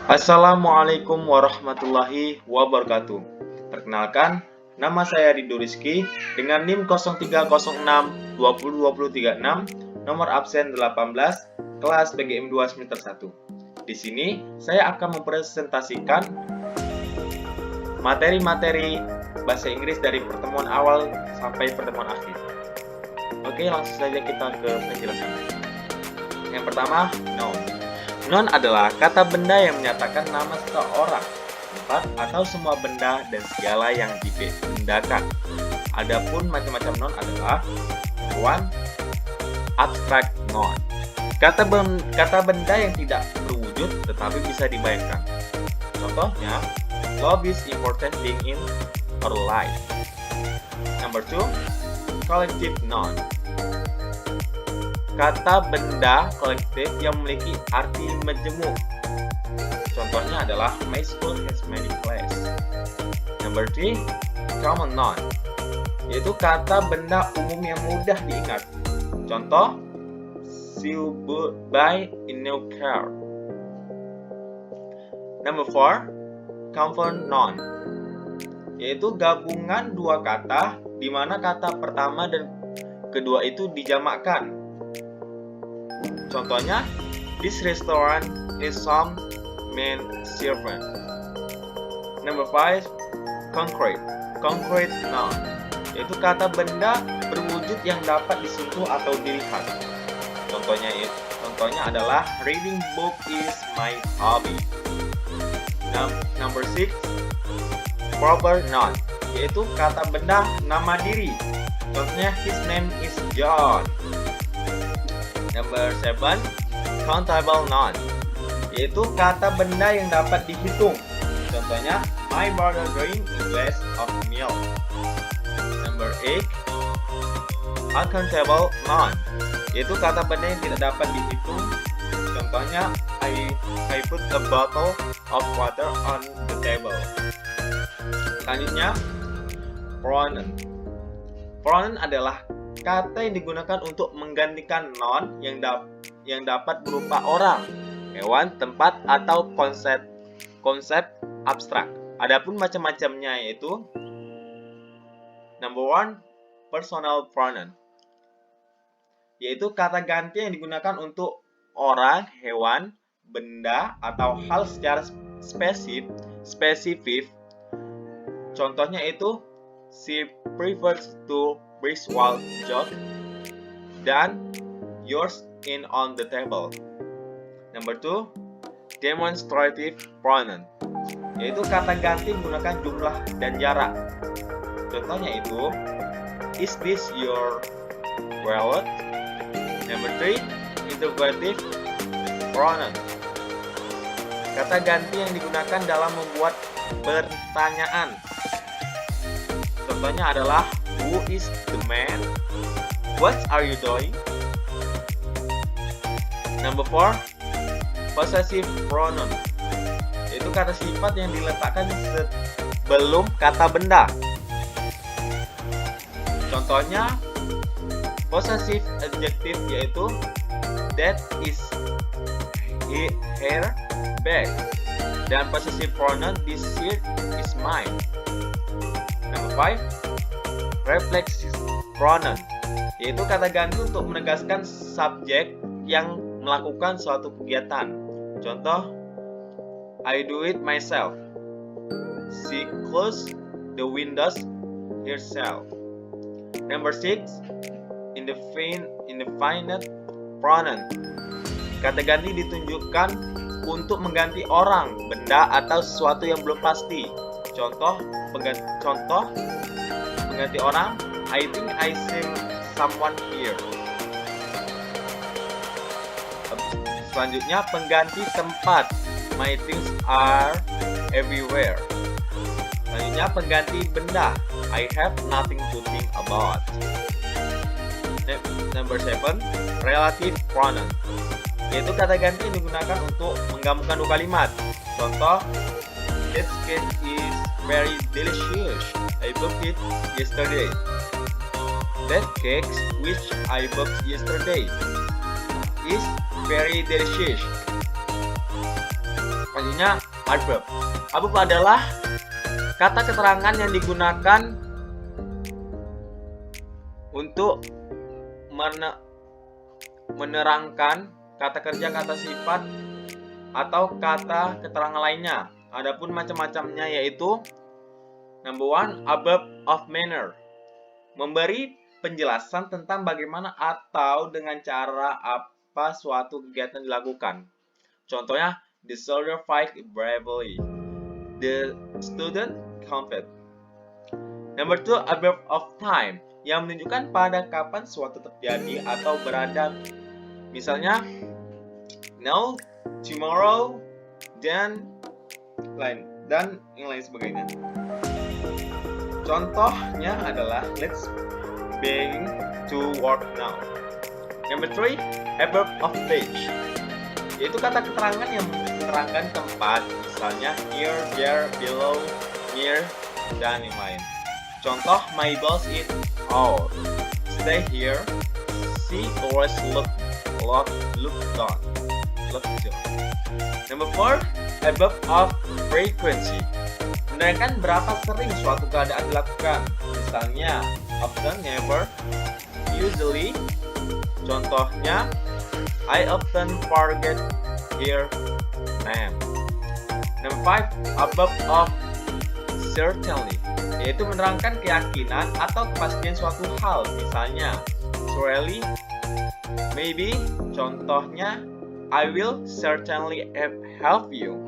Assalamualaikum warahmatullahi wabarakatuh. Perkenalkan, nama saya Ridho Rizky dengan NIM 0306 nomor absen 18, kelas PGM 2 semester 1. Di sini saya akan mempresentasikan materi-materi bahasa Inggris dari pertemuan awal sampai pertemuan akhir. Oke, langsung saja kita ke penjelasan. Yang pertama, noun. Noun adalah kata benda yang menyatakan nama seseorang, tempat, atau semua benda dan segala yang dibendakan. Adapun macam-macam noun adalah 1. Abstract noun. Kata benda yang tidak berwujud tetapi bisa dibayangkan. Contohnya, love is important being in our life. Number 2. Collective noun. Kata benda kolektif yang memiliki arti majemuk. Contohnya adalah my school has many classes. Number 3, common noun, yaitu kata benda umum yang mudah diingat. Contoh, she would buy a new car. Number 4, compound noun, yaitu gabungan dua kata di mana kata pertama dan kedua itu dijamakkan. Contohnya, this restaurant is some main servant. Number 5, concrete. Concrete noun, yaitu kata benda berwujud yang dapat disentuh atau dilihat. Contohnya adalah reading book is my hobby. Number 6, proper noun, yaitu kata benda nama diri. Contohnya, his name is John. Number 7, countable noun, yaitu kata benda yang dapat dihitung. Contohnya, my brother drank a glass of milk. Number 8, uncountable noun, yaitu kata benda yang tidak dapat dihitung. Contohnya, I put a bottle of water on the table. Selanjutnya, pronoun. Pronoun adalah kata yang digunakan untuk menggantikan noun yang dapat berupa orang, hewan, tempat, atau konsep abstrak. Adapun macam-macamnya yaitu number 1, personal pronoun, yaitu kata ganti yang digunakan untuk orang, hewan, benda, atau hal secara spesifik. Contohnya itu she prefers to brisk while jog, dan yours in on the table. Number 2, demonstrative pronoun, yaitu kata ganti menggunakan jumlah dan jarak. Contohnya itu, is this your wallet? Number 3, interrogative pronoun, kata ganti yang digunakan dalam membuat pertanyaan. Contohnya adalah who is the man? What are you doing? Number 4, possessive pronoun, yaitu kata sifat yang diletakkan sebelum kata benda. Contohnya, possessive adjective yaitu that is her bag, dan possessive pronoun this shirt is mine. Number 5, reflexive pronoun, yaitu kata ganti untuk menegaskan subjek yang melakukan suatu kegiatan. Contoh, I do it myself. She closes the windows herself. Number 6, indefinite pronoun, kata ganti ditunjukkan untuk mengganti orang, benda, atau sesuatu yang belum pasti. Contoh pengganti orang, I think I see someone here. Selanjutnya, pengganti tempat, my things are everywhere. Selanjutnya, pengganti benda, I have nothing to think about. Number 7, relative pronoun, yaitu kata ganti yang digunakan untuk menggabungkan dua kalimat. Contoh, that cake is very delicious. I booked it yesterday. That cake which I booked yesterday is very delicious. Selanjutnya, adverb. Adverb adalah kata keterangan yang digunakan untuk menerangkan kata kerja, kata sifat, atau kata keterangan lainnya. Adapun macam-macamnya yaitu number 1, adverb of manner. Memberi penjelasan tentang bagaimana atau dengan cara apa suatu kegiatan dilakukan. Contohnya, the soldier fight bravely. The student competed. Number 2, adverb of time, yang menunjukkan pada kapan suatu terjadi atau berada. Misalnya, now, tomorrow, dan yang lain sebagainya. Contohnya adalah let's begin to work now. Number 3, adverb of place, yaitu kata keterangan yang menerangkan tempat. Misalnya here, there, below, near, dan yang lain. Contoh, my boss is out. Stay here. See, always look down. Number 4, adverb of frequency, menerangkan berapa sering suatu keadaan dilakukan. Misalnya, often, never, usually. Contohnya, I often forget her name. Number 5, adverb of certainly, yaitu menerangkan keyakinan atau kepastian suatu hal. Misalnya, surely, maybe. Contohnya, I will certainly help you.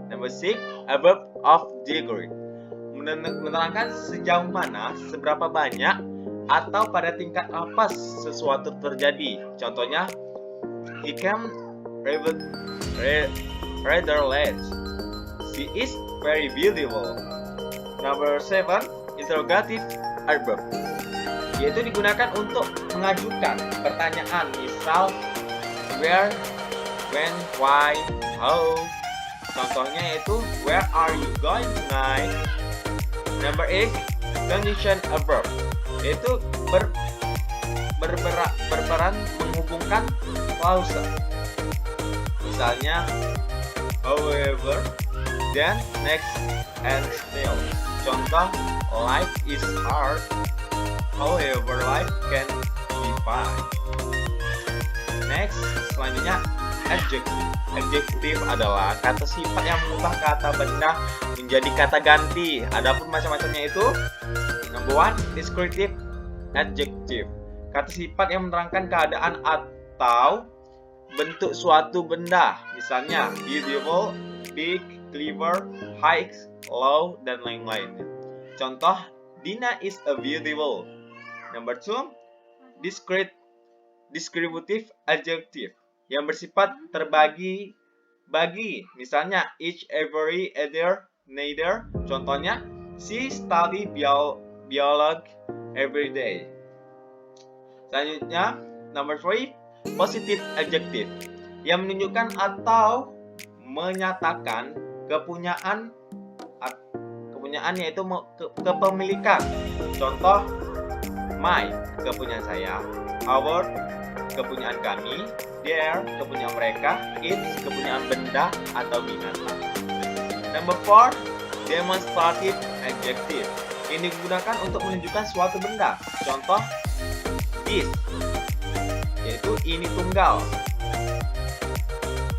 Number 6, adverb of degree, menerangkan sejauh mana, seberapa banyak, atau pada tingkat apa sesuatu terjadi. Contohnya, he came rather late. She is very beautiful. Number 7, interrogative adverb, yaitu digunakan untuk mengajukan pertanyaan. Misal, where, when, why, how. Contohnya yaitu where are you going tonight? Number 8, conjunction adverb, yaitu berperan menghubungkan clause. Misalnya, however, then, next, and still. Contoh, life is hard, however life can be fun. Next, selanjutnya, adjective. Adjective adalah kata sifat yang mengubah kata benda menjadi kata ganti. Adapun macam-macamnya itu, number 1, descriptive adjective, kata sifat yang menerangkan keadaan atau bentuk suatu benda. Misalnya, beautiful, big, clever, high, low, dan lain-lainnya. Contoh, Dina is a beautiful. Number 2, descriptive adjective, yang bersifat terbagi-bagi. Misalnya, each, every, either, neither. Contohnya, she study biology every day. Selanjutnya, number 3, positive adjective, yang menunjukkan atau menyatakan kepunyaan yaitu kepemilikan. Contoh, my, kepunyaan saya. Our, kepunyaan kami. Their, kepunyaan mereka. Its, kepunyaan benda atau binatang. Number 4, demonstrative adjective, ini digunakan untuk menunjukkan suatu benda. Contoh, this, yaitu ini tunggal.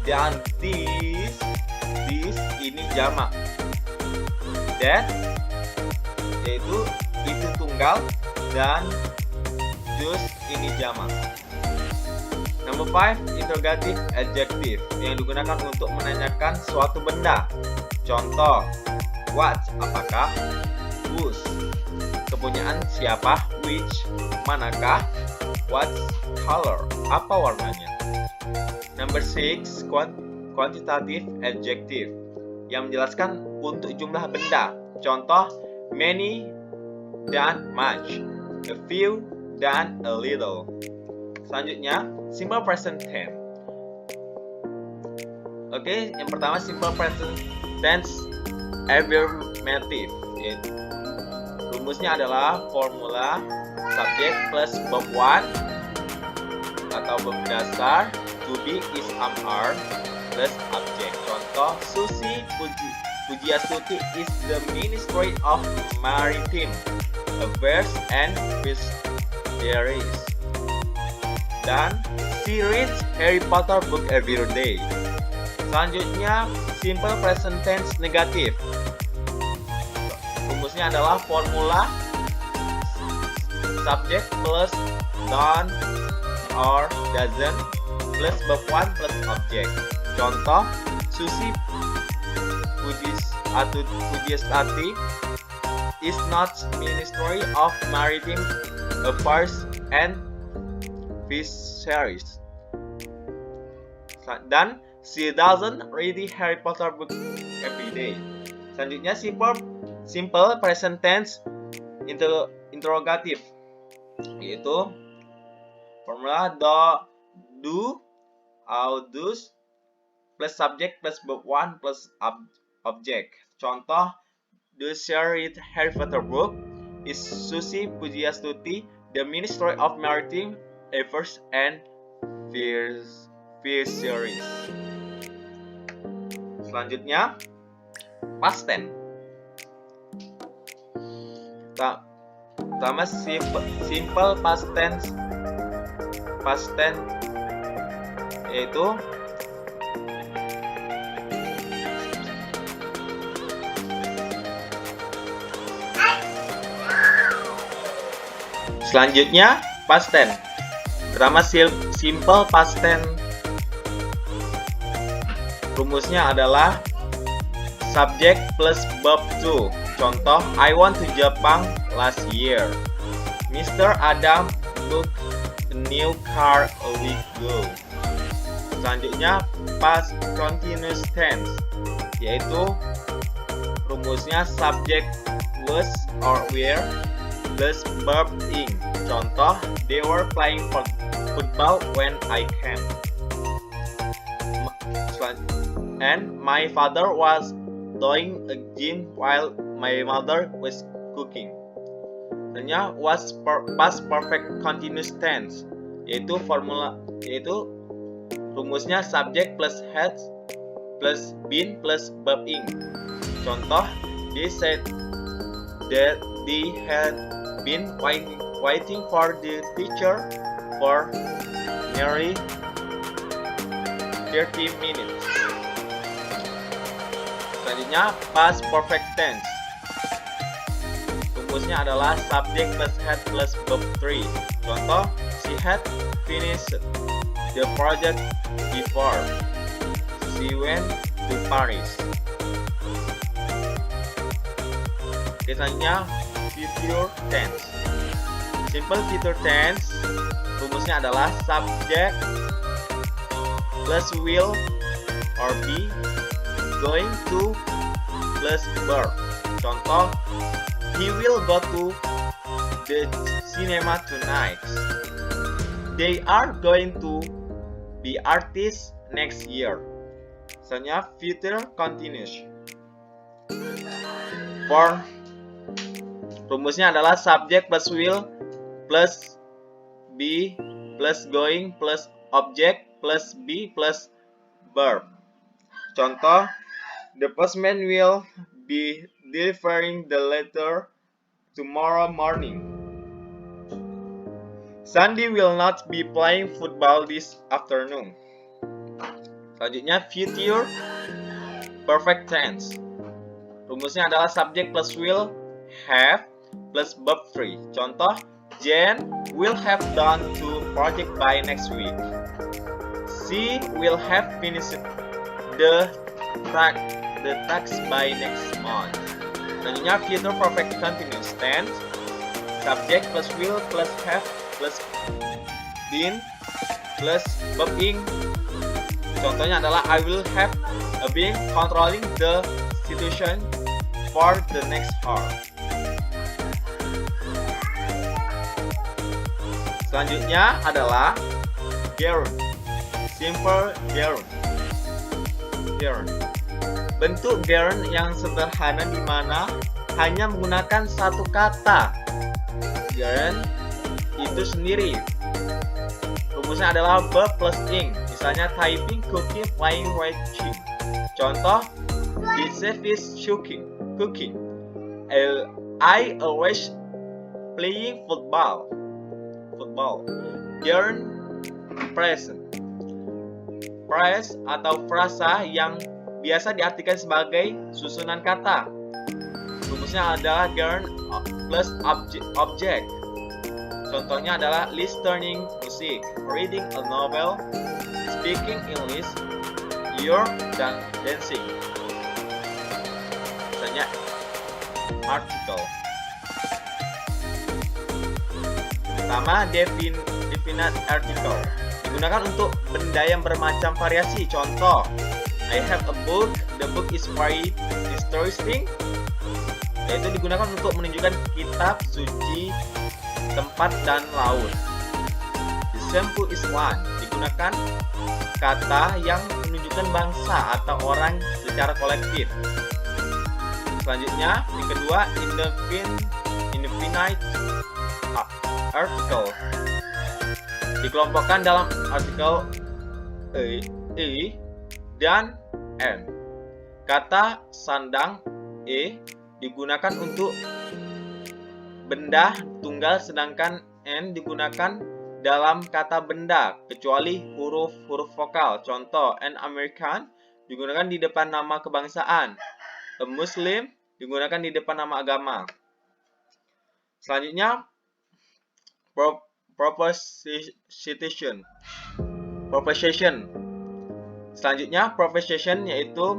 Dan this, ini jamak. That, yaitu itu tunggal. Dan those, ini jamak. Number 5, interrogative adjective, yang digunakan untuk menanyakan suatu benda. Contoh, what, apakah. Whose, kepunyaan siapa. Which, manakah. What color, apa warnanya. Number 6, quantitative adjective, yang menjelaskan untuk jumlah benda. Contoh, many dan much, a few dan a little. Selanjutnya, simple present tense. Oke, yang pertama simple present tense affirmative. Rumusnya adalah formula subject plus verb 1 atau verb dasar, to be is am are plus object. Contoh, Susi Pujiastuti is the Ministry of Maritime Affairs and Fisheries. Dan she reads Harry Potter book every day. Selanjutnya, simple present tense negatif. Rumusnya adalah formula subject plus done or doesn't plus verb 1 plus object. Contoh, Susi Pujiastuti is not Ministry of Maritime Affairs and Fisheries. Dan she doesn't read the Harry Potter book every day. Selanjutnya simple present tense interrogatif, yaitu formula do, does plus subject plus verb 1 plus object. Contoh, does she read Harry Potter book? Is Susi Pujiastuti the Ministry of Maritime Affairs and Fisheries? Selanjutnya, past tense. Pertama, simple past tense yaitu selanjutnya past tense. Pertama, simple past tense, rumusnya adalah subject plus verb 2. Contoh, I went to Japan last year. Mr. Adam booked a new car a week ago. Selanjutnya, past continuous tense, yaitu rumusnya subject was or were plus verb ing. Contoh, they were playing football when I came. And my father was doing a gym while my mother was cooking. Selanjutnya, was past perfect continuous tense, yaitu rumusnya subject plus had plus been plus verb ing. Contoh, they said that they had been waiting for the teacher for nearly 30 minutes. Selanjutnya, past perfect tense. Rumusnya adalah subject plus had plus verb 3. Contoh, she had finished the project before she went to Paris. Selanjutnya, future tense. Simple future tense, rumusnya adalah subject plus will or be, going to plus verb. Contoh, he will go to the cinema tonight. They are going to be artists next year. Selanjutnya, future continuous. For rumusnya adalah subject plus will plus be plus going plus object plus be plus verb. Contoh, the postman will be delivering the letter tomorrow morning. Sandy will not be playing football this afternoon. Selanjutnya, future perfect tense. Rumusnya adalah subject plus will have plus verb 3. Contoh, Jen will have done 2 projects by next week. She will have finished the tax by next month. Selanjutnya, future perfect continuous tense. Subject plus will plus have plus been plus verb ing. Contohnya adalah I will have been controlling the situation for the next hour. Selanjutnya adalah gerund. Simple gerund. Bentuk gerund yang sederhana di mana hanya menggunakan satu kata. Gerund itu sendiri. Rumusnya adalah verb plus ing. Misalnya typing, cooking, playing, watching. Contoh, the chef is cooking. I always playing football. Gerund present. Phrase atau frasa yang biasa diartikan sebagai susunan kata. Rumusnya adalah gerund plus object. Contohnya adalah listening music, reading a novel, speaking English, you're, dan dancing. Misalnya article. Pertama, definite article digunakan untuk benda yang bermacam variasi. Contoh, I have a book, the book is very interesting. Yaitu digunakan untuk menunjukkan kitab suci, tempat, dan laut. The shampoo is one digunakan kata yang menunjukkan bangsa atau orang secara kolektif. Selanjutnya, yang kedua, indefinite article dikelompokkan dalam artikel e dan n. Kata sandang digunakan untuk benda tunggal, sedangkan n digunakan dalam kata benda kecuali huruf vokal. Contoh, an American digunakan di depan nama kebangsaan. A Muslim digunakan di depan nama agama. Selanjutnya, proposition. Selanjutnya, proposition yaitu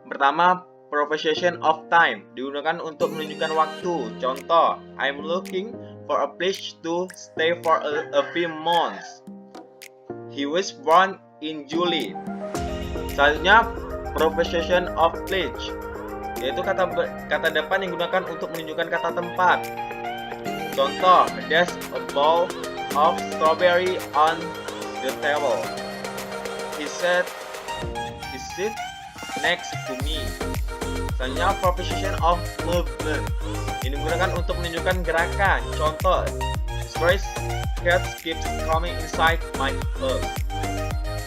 pertama, proposition of time digunakan untuk menunjukkan waktu. Contoh, I'm looking for a place to stay for a few months. He was born in July. Selanjutnya, proposition of place yaitu kata depan yang digunakan untuk menunjukkan kata tempat. Contoh, there's a bowl of strawberry on the table. He sit next to me. Selanjutnya, proposition of movement ini digunakan untuk menunjukkan gerakan. Contoh, stray cats keeps coming inside my house.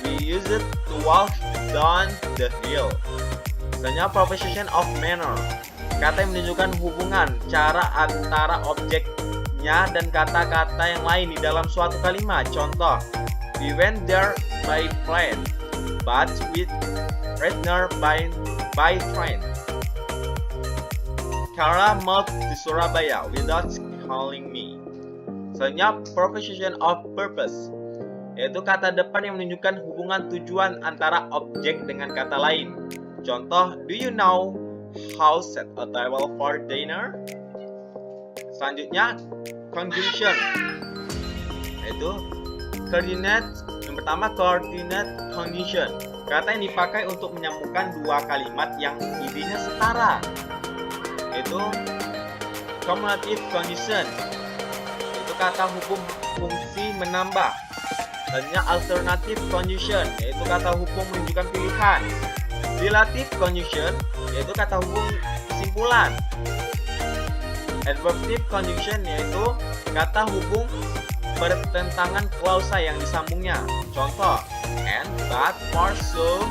We use it to walk down the hill. Selanjutnya, proposition of manner, kata yang menunjukkan hubungan cara antara objeknya dan kata-kata yang lain di dalam suatu kalimat. Contoh, we went there by plane, but we returned by train. Kara moved to Surabaya without calling me. Selanjutnya, proposition of purpose yaitu kata depan yang menunjukkan hubungan tujuan antara objek dengan kata lain. Contoh, do you know how to set a table for dinner? Selanjutnya, conjunction yaitu coordinate. Yang pertama, coordinate conjunction, kata yang dipakai untuk menyambungkan dua kalimat yang intinya setara. Yaitu cumulative conjunction, yaitu kata hubung fungsi menambah. Selanjutnya, alternative conjunction yaitu kata hubung menunjukkan pilihan. Relative conjunction yaitu kata hubung kesimpulan. Adverbial conjunction yaitu kata hubung bertentangan klausa yang disambungnya. Contoh, and, but, for, so,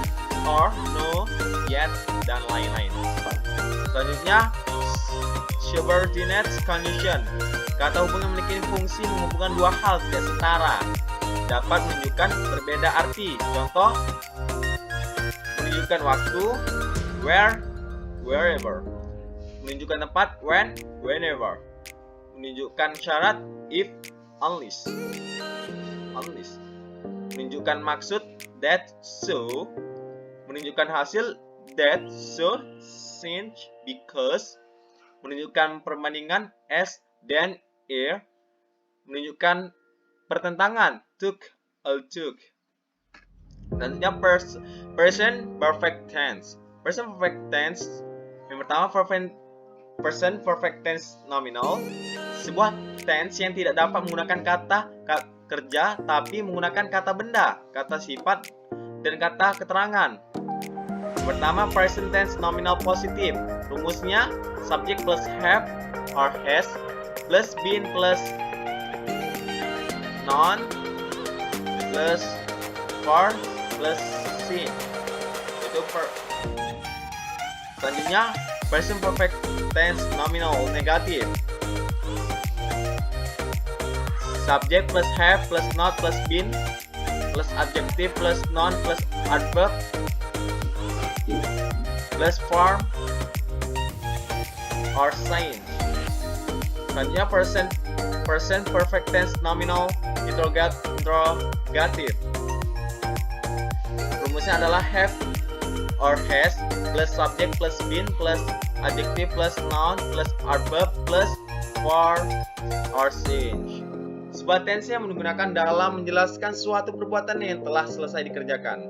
or, no, yet, dan lain-lain. Selanjutnya, subordinate conjunction, kata hubung yang memiliki fungsi menghubungkan dua hal tidak setara, dapat menunjukkan berbeda arti. Contoh, menunjukkan waktu, where, wherever. Menunjukkan tempat, when, whenever. Menunjukkan syarat, if, unless. Menunjukkan maksud, that, so. Menunjukkan hasil, that, so, since, because. Menunjukkan perbandingan, as, then, ere. Menunjukkan pertentangan, took, took. Selanjutnya, present perfect tense. Present perfect tense yang pertama, present perfect tense nominal, sebuah tense yang tidak dapat menggunakan kata kerja tapi menggunakan kata benda, kata sifat, dan kata keterangan. Yang pertama, present tense nominal positif. Rumusnya subject plus have or has plus been plus noun plus for plus seen. Itu Selanjutnya, present perfect tense nominal negatif. Subject plus have plus not plus been plus adjective plus noun plus adverb plus form or change. Selanjutnya, present perfect tense nominal interrogative. Rumusnya adalah have or has plus subject plus been plus adjective plus noun plus adverb plus form or change. Sebuah tense yang menggunakan dalam menjelaskan suatu perbuatan yang telah selesai dikerjakan.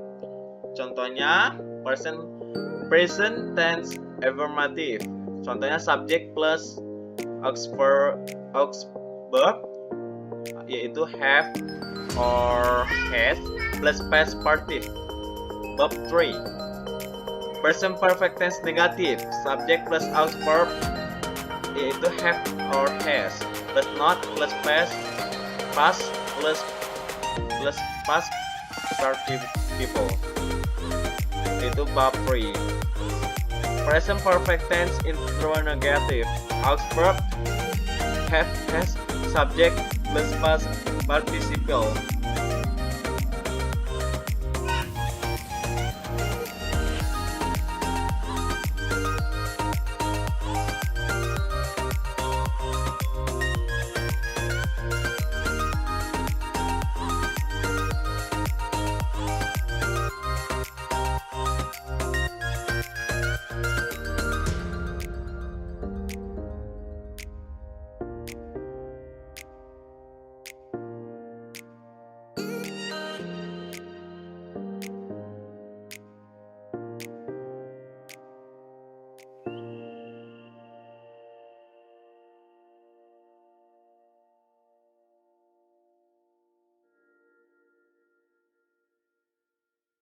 Contohnya, present tense affirmative. Contohnya subject plus verb yaitu have or has plus past participle. Bab 3. Present perfect tense negatif. Subject plus verb yaitu have or has plus not plus past plus past participle. Itu bab 3. Present perfect tense interrogative. Verb have has subject plus past participle.